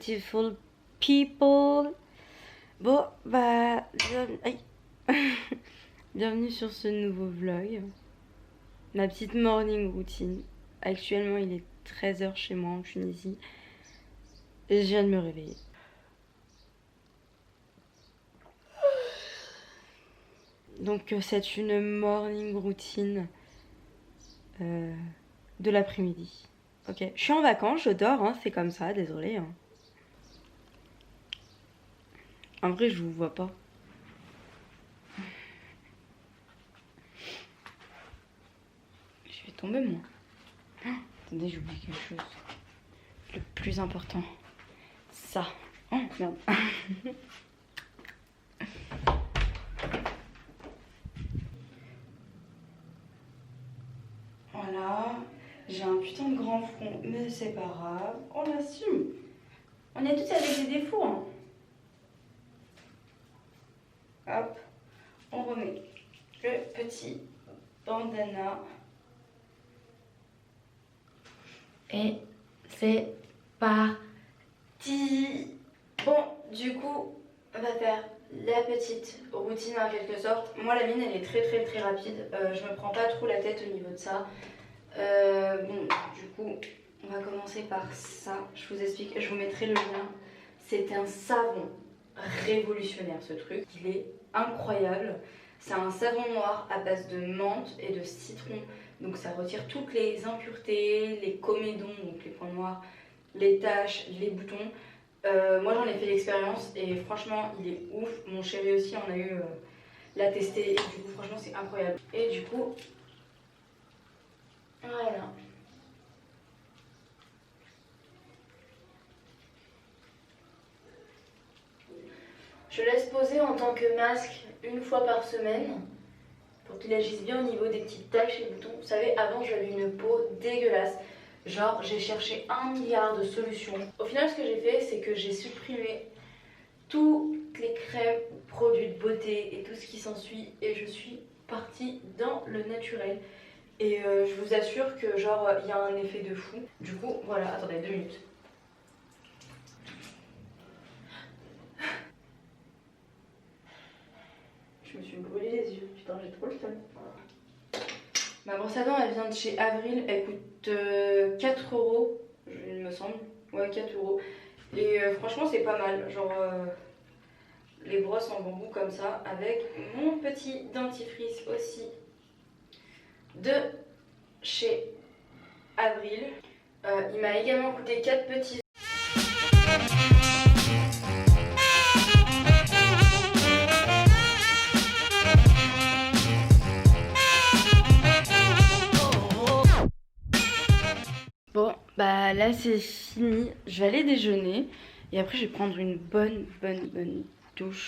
beautiful people. Bon, bah, bienvenue sur ce nouveau vlog. Ma petite morning routine. Actuellement, il est 13h chez moi en Tunisie. Et je viens de me réveiller. Donc, c'est une morning routine de l'après-midi. Ok, je suis en vacances, je dors, hein, c'est comme ça, désolée. Hein. En vrai, je vous vois pas. Je vais tomber, moi. Oh, attendez, j'oublie quelque chose. Le plus important. Ça. Oh, merde. Voilà. J'ai un putain de grand front, mais c'est pas grave. On l'assume. On est tous avec des défauts, hein. Hop. On remet le petit bandana. Et c'est parti. Bon, du coup, on va faire la petite routine en quelque sorte. Moi, la mienne, elle est très rapide. Je me prends pas trop la tête au niveau de ça. Bon, du coup, on va commencer par ça. Je vous explique, je vous mettrai le lien. C'est un savon révolutionnaire, ce truc. Il est incroyable. C'est un savon noir à base de menthe et de citron. Donc ça retire toutes les impuretés, les comédons, donc les points noirs, les taches, les boutons. Moi j'en ai fait l'expérience et franchement il est ouf. Mon chéri aussi en a eu, l'a testé et du coup franchement c'est incroyable. Et du coup, voilà. Je laisse poser en tant que masque une fois par semaine pour qu'il agisse bien au niveau des petites taches et boutons. Vous savez, avant j'avais une peau dégueulasse. Genre, j'ai cherché 1 milliard de solutions. Au final, ce que j'ai fait, c'est que j'ai supprimé toutes les crèmes, produits de beauté et tout ce qui s'ensuit. Et je suis partie dans le naturel. Et je vous assure que genre, il y a un effet de fou. Du coup, voilà, attendez 2 minutes. Je me suis brûlé les yeux, putain j'ai trop le seum. Ma brosse à dents elle vient de chez Avril, elle coûte 4 euros, il me semble. Ouais 4 euros. Et franchement c'est pas mal, genre les brosses en bambou comme ça, avec mon petit dentifrice aussi de chez Avril. Il m'a également coûté 4 petits. Bon, bah là c'est fini. Je vais aller déjeuner et après je vais prendre une bonne douche.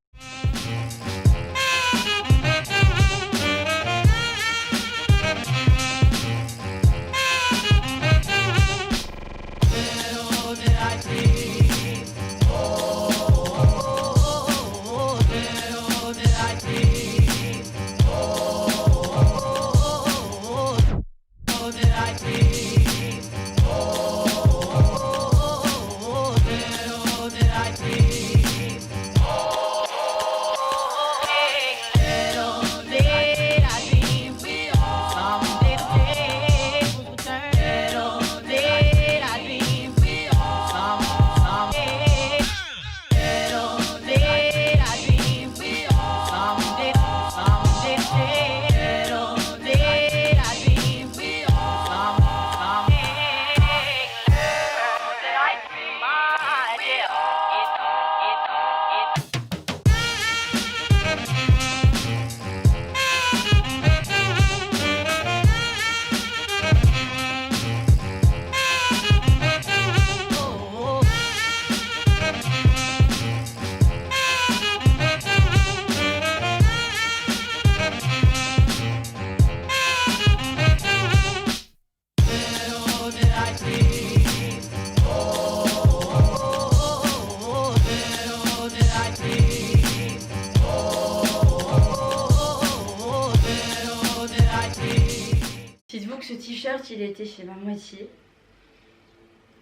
Dites-vous que ce t-shirt il était chez ma moitié,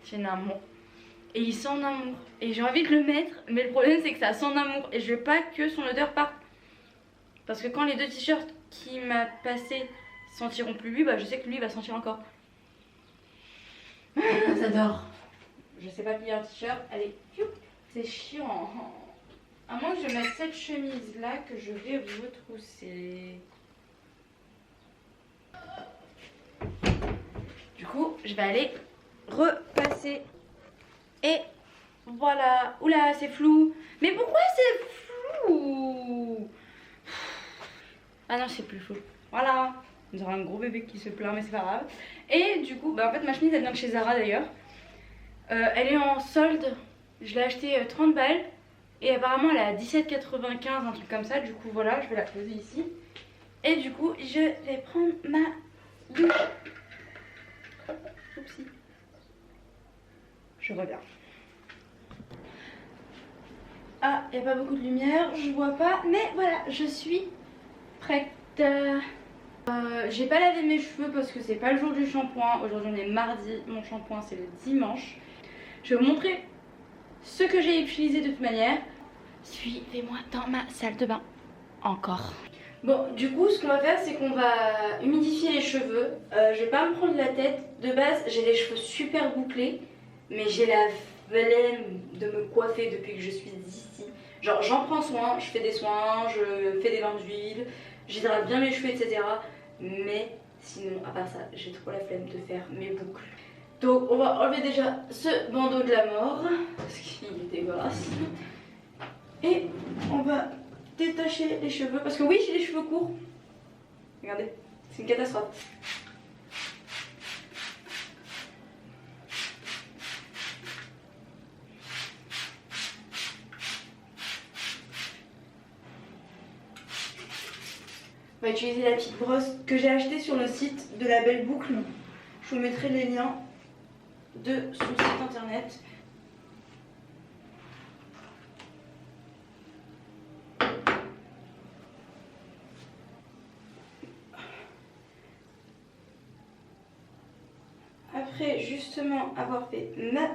chez Namon. et il sent l'amour. Et j'ai envie de le mettre, mais le problème c'est que ça sent l'amour et je veux pas que son odeur parte. Parce que quand les 2 t-shirts qu'il m'a passés sentiront plus lui, bah je sais que lui va sentir encore. J'adore. Je sais pas plier un t-shirt. Allez, c'est chiant. À moins que je mette cette chemise là que je vais retrousser. Du coup, je vais aller repasser. Et voilà. Oula, c'est flou. Mais pourquoi c'est flou? Ah non, c'est plus flou. Voilà. On dirait un gros bébé qui se plaint, mais c'est pas grave. Et du coup, bah en fait, ma chemise elle vient de chez Zara d'ailleurs. Elle est en solde. Je l'ai achetée 30 balles. Et apparemment, elle est à 17,95, un truc comme ça. Du coup, voilà, je vais la poser ici. Et du coup, je vais prendre ma douche. Oupsie. Je reviens. Ah, il n'y a pas beaucoup de lumière, je vois pas. Mais voilà, je suis prête. J'ai pas lavé mes cheveux parce que c'est pas le jour du shampoing. Aujourd'hui on est mardi, mon shampoing c'est le dimanche. Je vais vous montrer ce que j'ai utilisé de toute manière. Suivez-moi dans ma salle de bain. Encore. Bon, du coup ce qu'on va faire c'est qu'on va humidifier les cheveux. Je vais pas me prendre la tête. De base j'ai les cheveux super bouclés, mais j'ai la flemme de me coiffer depuis que je suis ici. Genre j'en prends soin, je fais des soins, je fais des bains d'huile, j'hydrate bien mes cheveux, etc. Mais sinon, à part ça, j'ai trop la flemme de faire mes boucles. Donc on va enlever déjà ce bandeau de la mort, parce qu'il est dégueulasse. Et on va détacher les cheveux, parce que oui, j'ai les cheveux courts. Regardez, c'est une catastrophe. On va utiliser la petite brosse que j'ai achetée sur le site de la Belle Boucle. Je vous mettrai les liens de son site internet. Après justement avoir fait ma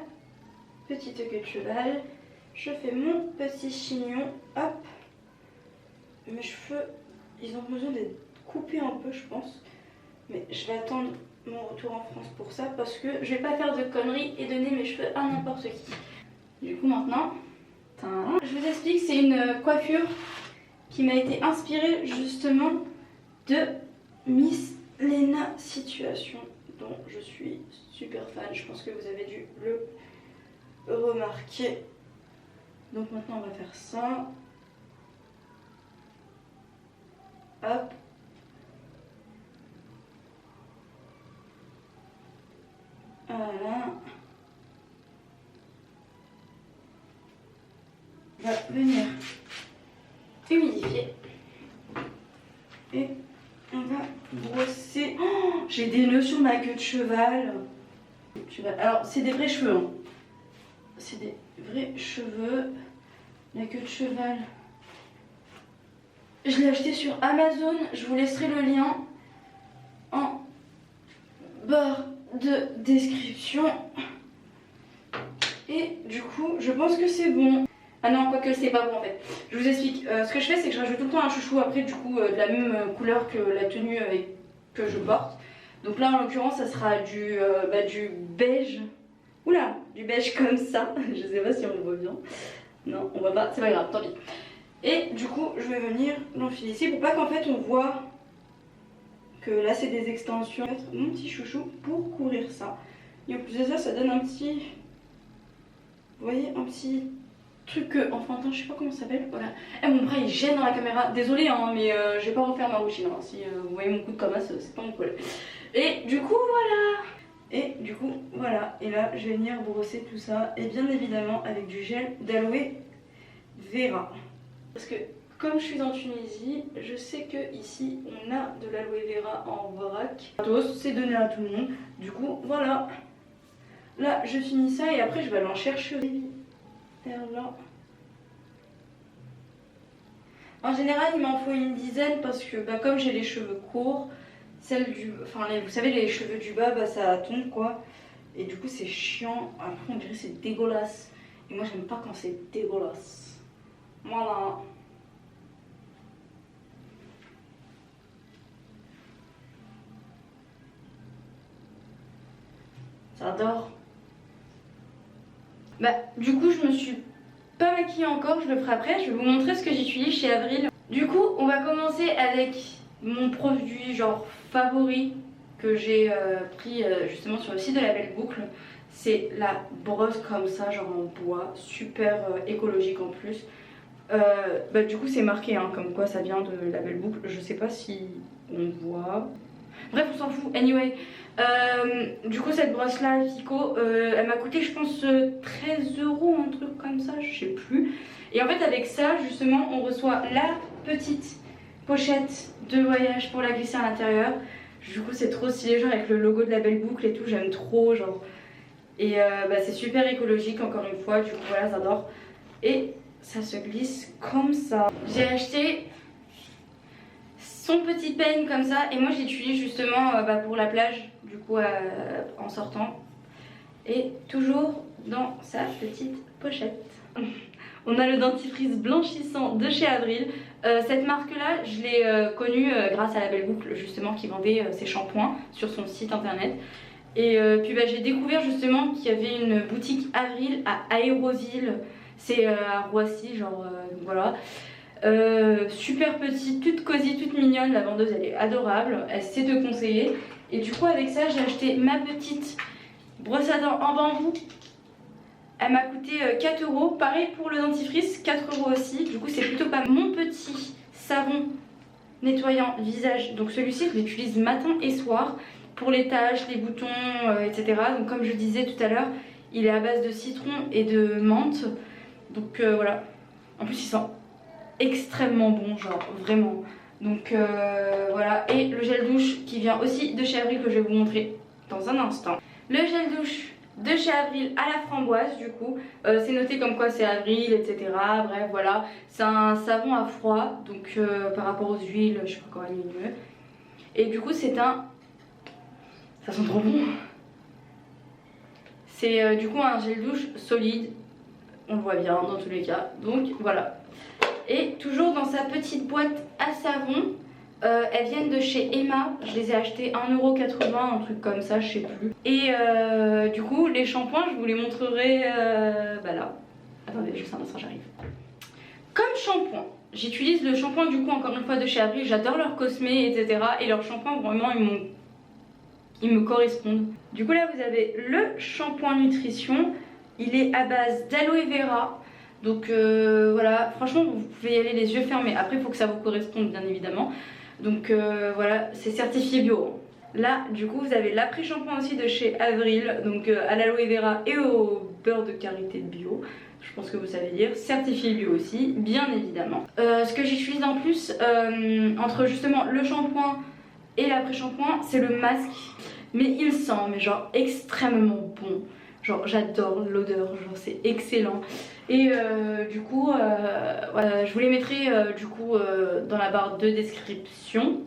petite queue de cheval, je fais mon petit chignon. Hop, mes cheveux ils ont besoin d'être coupés un peu je pense, mais je vais attendre mon retour en France pour ça parce que je vais pas faire de conneries et donner mes cheveux à n'importe qui. Du coup maintenant, je vous explique, c'est une coiffure qui m'a été inspirée justement de Miss Lena Situation, dont je suis super fan, je pense que vous avez dû le remarquer. Donc maintenant on va faire ça. Hop. Voilà. On va venir humidifier. Et on va brosser. Oh, j'ai des nœuds sur ma queue de cheval. Alors c'est des vrais cheveux. Hein. C'est des vrais cheveux. La queue de cheval. Je l'ai acheté sur Amazon. Je vous laisserai le lien en barre de description. Et du coup, je pense que c'est bon. Ah non, quoique c'est pas bon en fait. Je vous explique. Ce que je fais, c'est que je rajoute tout le temps un chouchou après, du coup, de la même couleur que la tenue que je porte. Donc là, en l'occurrence, ça sera du beige. Oula, du beige comme ça. Je sais pas si on le voit bien. Non, on voit pas. C'est pas grave, tant pis. Et du coup, je vais venir l'enfiler ici pour pas qu'en fait on voit que là c'est des extensions. Je vais mettre mon petit chouchou pour couvrir ça. Et en plus de ça, ça donne un petit, vous voyez, un petit truc enfantin, je sais pas comment ça s'appelle. Voilà. Et mon bras il gêne dans la caméra. Désolée hein, mais je vais pas refaire ma routine. Hein. Si vous voyez mon coup de camasse, c'est pas mon problème. Et du coup voilà. Et du coup voilà. Et là je vais venir brosser tout ça. Et bien évidemment avec du gel d'aloe vera. Parce que comme je suis en Tunisie, je sais que ici on a de l'aloe vera en vrac. C'est donné à tout le monde. Du coup voilà. Là je finis ça et après je vais aller en chercher. Là. En général il m'en faut une dizaine parce que comme j'ai les cheveux courts, vous savez les cheveux du bas ça tombe quoi. Et du coup c'est chiant, après on dirait que c'est dégueulasse. Et moi j'aime pas quand c'est dégueulasse. Voilà. J'adore. Bah du coup je me suis pas maquillée encore, je le ferai après. Je vais vous montrer ce que j'utilise chez Avril. Du coup on va commencer avec mon produit genre favori que j'ai pris justement sur le site de La Belle Boucle. C'est la brosse comme ça, genre en bois, super écologique en plus. Bah du coup c'est marqué hein, comme quoi ça vient de La Belle Boucle. Je sais pas si on voit. Bref on s'en fout. Anyway, du coup cette brosse là Fico, elle m'a coûté je pense 13 €, un truc comme ça, je sais plus. Et en fait avec ça justement on reçoit la petite pochette de voyage pour la glisser à l'intérieur. Du coup c'est trop stylé, genre avec le logo de La Belle Boucle et tout, j'aime trop genre. Et bah, c'est super écologique encore une fois, du coup voilà j'adore. Et ça se glisse comme ça. J'ai acheté son petit peigne comme ça et moi j'utilise justement bah, pour la plage du coup en sortant. Et toujours dans sa petite pochette. On a le dentifrice blanchissant de chez Avril. Cette marque là je l'ai connue grâce à La Belle Boucle justement qui vendait ses shampoings sur son site internet. Et puis bah, j'ai découvert justement qu'il y avait une boutique Avril à Aéroville. C'est à Roissy genre voilà. Super petite, toute cosy, toute mignonne. La vendeuse elle est adorable, elle sait te conseiller. Et du coup avec ça j'ai acheté ma petite brosse à dents en bambou. Elle m'a coûté 4 €. Pareil pour le dentifrice, 4 € aussi. Du coup c'est plutôt pas mon petit savon nettoyant visage. Donc celui-ci je l'utilise matin et soir pour les taches, les boutons, etc. Donc comme je disais tout à l'heure, il est à base de citron et de menthe. Donc voilà. En plus il sent extrêmement bon, genre vraiment. Donc voilà. Et le gel douche qui vient aussi de chez Avril que je vais vous montrer dans un instant. Le gel douche de chez Avril à la framboise du coup. C'est noté comme quoi c'est Avril, etc. Bref voilà. C'est un savon à froid. Donc par rapport aux huiles, je sais pas comment aller mieux. Et du coup c'est un... Ça sent trop bon. C'est du coup un gel douche solide. On le voit bien dans tous les cas. Donc voilà. Et toujours dans sa petite boîte à savon. Elles viennent de chez Emma. Je les ai achetées 1,80 €, un truc comme ça, je sais plus. Et du coup les shampoings je vous les montrerai bah là. Attendez juste un instant, j'arrive. Comme shampoing, j'utilise le shampoing du coup encore une fois de chez Avril. J'adore leur cosmé etc. Et leurs shampoings vraiment ils me correspondent. Du coup là vous avez le shampoing nutrition. Il est à base d'aloe vera. Donc voilà, franchement vous pouvez y aller les yeux fermés. Après il faut que ça vous corresponde bien évidemment. Donc voilà, c'est certifié bio. Là du coup vous avez l'après-shampoing aussi de chez Avril. Donc à l'aloe vera et au beurre de karité de bio. Je pense que vous savez dire, certifié bio aussi, bien évidemment. Ce que j'utilise en plus, entre justement le shampoing et l'après-shampoing, c'est le masque. Mais il sent, mais genre extrêmement bon. Genre j'adore l'odeur, genre c'est excellent. Et du coup, voilà, je vous les mettrai du coup dans la barre de description.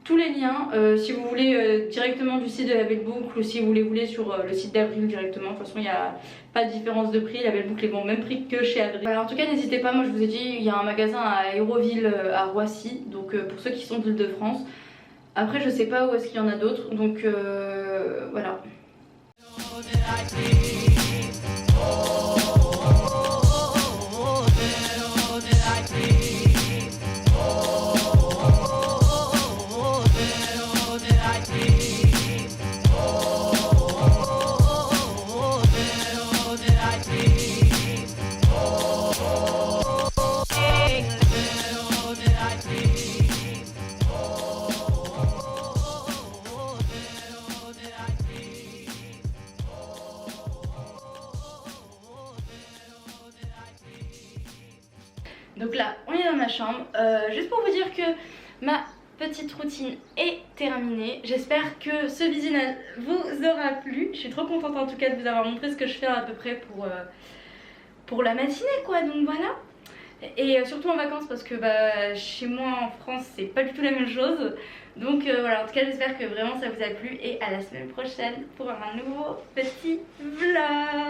Tous les liens, si vous voulez directement du site de La Belle Boucle ou si vous les voulez sur le site d'Avril directement. De toute façon il n'y a pas de différence de prix, La Belle Boucle est bon au même prix que chez Avril. Voilà, en tout cas n'hésitez pas, moi je vous ai dit il y a un magasin à Aéroville à Roissy. Donc pour ceux qui sont d'Île-de-France. Après je sais pas où est-ce qu'il y en a d'autres, donc voilà. Donc là on est dans ma chambre, juste pour vous dire que ma petite routine est terminée. J'espère que ce visionnage vous aura plu. Je suis trop contente en tout cas de vous avoir montré ce que je fais à peu près pour la matinée quoi. Donc voilà. et surtout en vacances parce que bah, chez moi en France c'est pas du tout la même chose. Donc voilà, en tout cas j'espère que vraiment ça vous a plu et à la semaine prochaine pour un nouveau petit vlog.